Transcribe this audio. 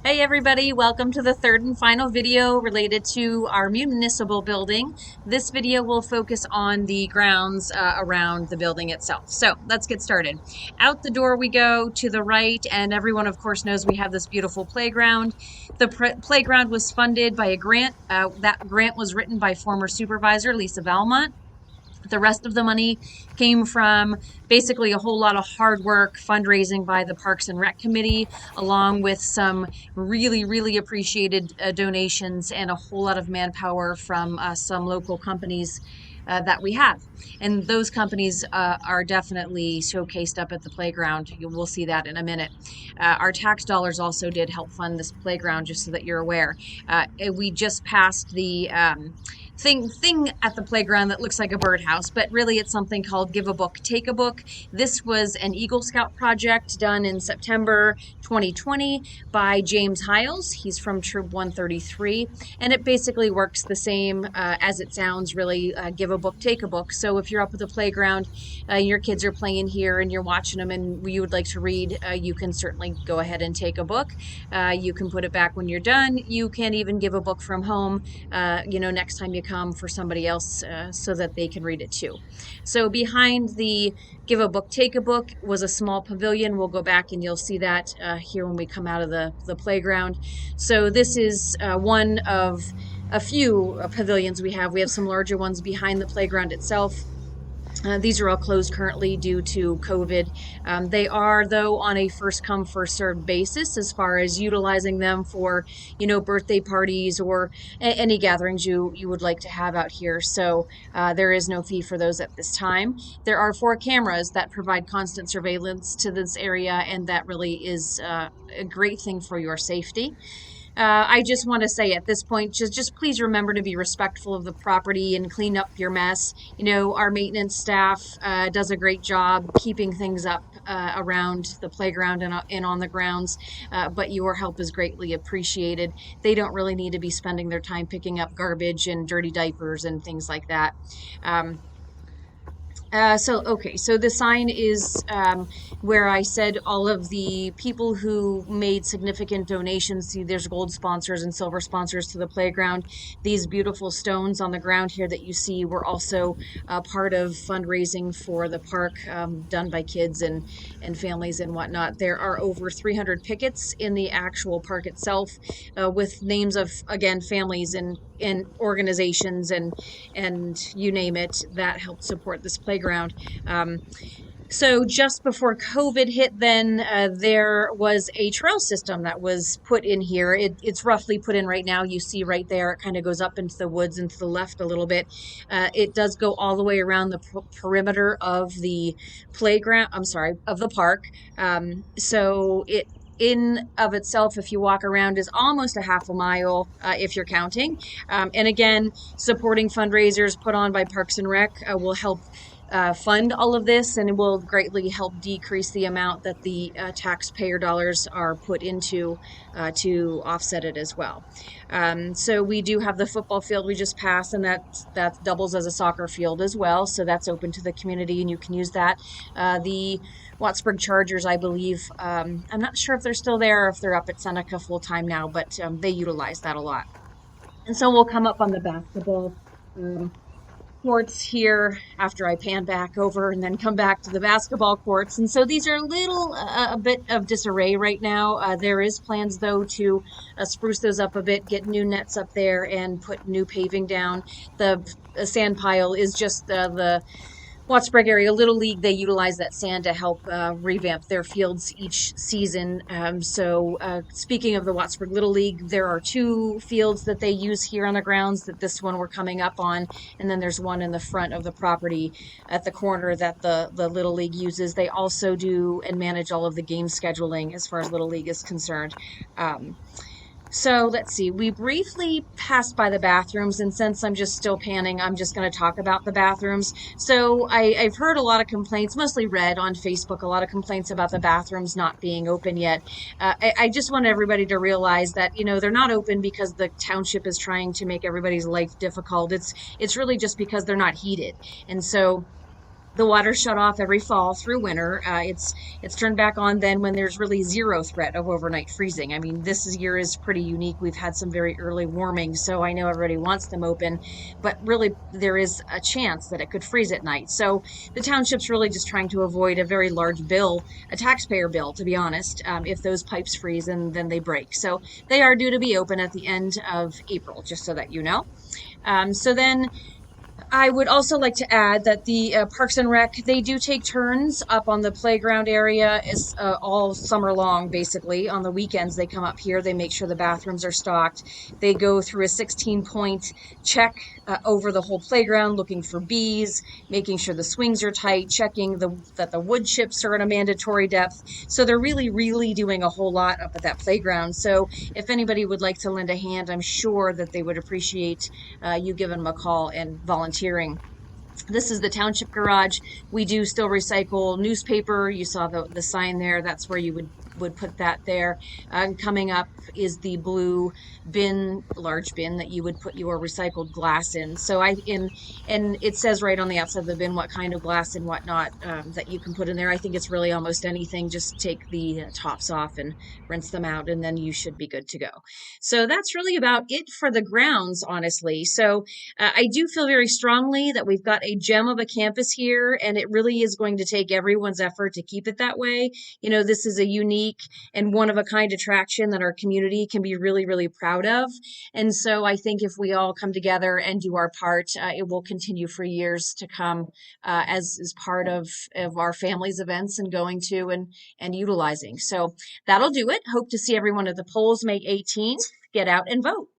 Hey everybody, welcome to the third and final video related to our municipal building. This video will focus on the grounds around the building itself. So let's get started. Out the door we go to the right, and everyone of course knows we have this beautiful playground. The playground was funded by a grant. That grant was written by former supervisor Lisa Valmont. The rest of the money came from basically a whole lot of hard work fundraising by the Parks and Rec Committee, along with some really appreciated donations and a whole lot of manpower from some local companies that we have. And those companies are definitely showcased up at the playground. We'll see that in a minute. Our tax dollars also did help fund this playground, just so that you're aware. We just passed the thing at the playground that looks like a birdhouse, but really it's something called Give a Book, Take a Book. This was an Eagle Scout project done in September 2020 by James Hiles. He's from Troop 133, and it basically works the same as it sounds, really. Give a book, take a book. So if you're up at the playground, your kids are playing here and you're watching them and you would like to read, you can certainly go ahead and take a book. You can put it back when you're done. You can even give a book from home, next time you come for somebody else so that they can read it too. So behind the Give a Book, Take a Book was a small pavilion. We'll go back and you'll see that here when we come out of the playground. So this is one of a few pavilions we have. We have some larger ones behind the playground itself. These are all closed currently due to COVID. They are, though, on a first come, first served basis as far as utilizing them for, birthday parties or any gatherings you would like to have out here. So there is no fee for those at this time. There are 4 cameras that provide constant surveillance to this area, and that really is a great thing for your safety. I just want to say at this point, just please remember to be respectful of the property and clean up your mess. Our maintenance staff does a great job keeping things up around the playground and on the grounds, but your help is greatly appreciated. They don't really need to be spending their time picking up garbage and dirty diapers and things like that. So the sign is where I said all of the people who made significant donations. See, there's gold sponsors and silver sponsors to the playground. These beautiful stones on the ground here that you see were also part of fundraising for the park, done by kids and families and whatnot. There are over 300 pickets in the actual park itself, with names of, again, families and organizations and you name it that helped support this playground. So just before COVID hit, then there was a trail system that was put in here. It's roughly put in right now. You see right there, it kind of goes up into the woods and to the left a little bit. It does go all the way around the perimeter of the playground. I'm sorry, of the park. So it in of itself, if you walk around, is almost a half a mile if you're counting. And again, supporting fundraisers put on by Parks and Rec will help fund all of this, and it will greatly help decrease the amount that the taxpayer dollars are put into to offset it as well. So we do have the football field we just passed, and that doubles as a soccer field as well. So that's open to the community, and you can use that. The Wattsburg Chargers, I believe, I'm not sure if they're still there or if they're up at Seneca full time now, but they utilize that a lot. And so we'll come up on the basketball courts here after I pan back over and then come back to the basketball courts. And so these are a bit of disarray right now. There is plans, though, to spruce those up a bit, get new nets up there and put new paving down. The sand pile is just the Wattsburg Area Little League. They utilize that sand to help revamp their fields each season. So speaking of the Wattsburg Little League, there are 2 fields that they use here on the grounds that this one we're coming up on. And then there's one in the front of the property at the corner that the Little League uses. They also do and manage all of the game scheduling as far as Little League is concerned. So let's see, we briefly passed by the bathrooms, and since I'm just still panning, I'm just going to talk about the bathrooms. So I've heard a lot of complaints, mostly read on Facebook, a lot of complaints about the bathrooms not being open yet. I just want everybody to realize that, they're not open because the township is trying to make everybody's life difficult. It's really just because they're not heated. And so The water's shut off every fall through winter. It's turned back on then when there's really zero threat of overnight freezing. I mean, this year is pretty unique. We've had some very early warming, so I know everybody wants them open, but really there is a chance that it could freeze at night. So the township's really just trying to avoid a very large bill, a taxpayer bill, to be honest, if those pipes freeze and then they break. So they are due to be open at the end of April, just so that you know. So then I would also like to add that the Parks and Rec, they do take turns up on the playground area is all summer long, basically. On the weekends, they come up here, they make sure the bathrooms are stocked. They go through a 16-point check over the whole playground, looking for bees, making sure the swings are tight, checking that the wood chips are at a mandatory depth. So they're really, really doing a whole lot up at that playground. So if anybody would like to lend a hand, I'm sure that they would appreciate you giving them a call and volunteering. This is the township garage. We do still recycle newspaper. You saw the sign there. That's where you would put that there. Coming up is the blue bin, large bin that you would put your recycled glass in. So I in and it says right on the outside of the bin what kind of glass and whatnot that you can put in there. I think it's really almost anything. Just take the tops off and rinse them out, and then you should be good to go. So that's really about it for the grounds, honestly. So I do feel very strongly that we've got a gem of a campus here, and it really is going to take everyone's effort to keep it that way. You know, this is a unique and one of a kind attraction that our community can be really, really proud of. And so I think if we all come together and do our part, it will continue for years to come as part of our family's events and going to and utilizing. So that'll do it. Hope to see everyone at the polls May 18th. Get out and vote.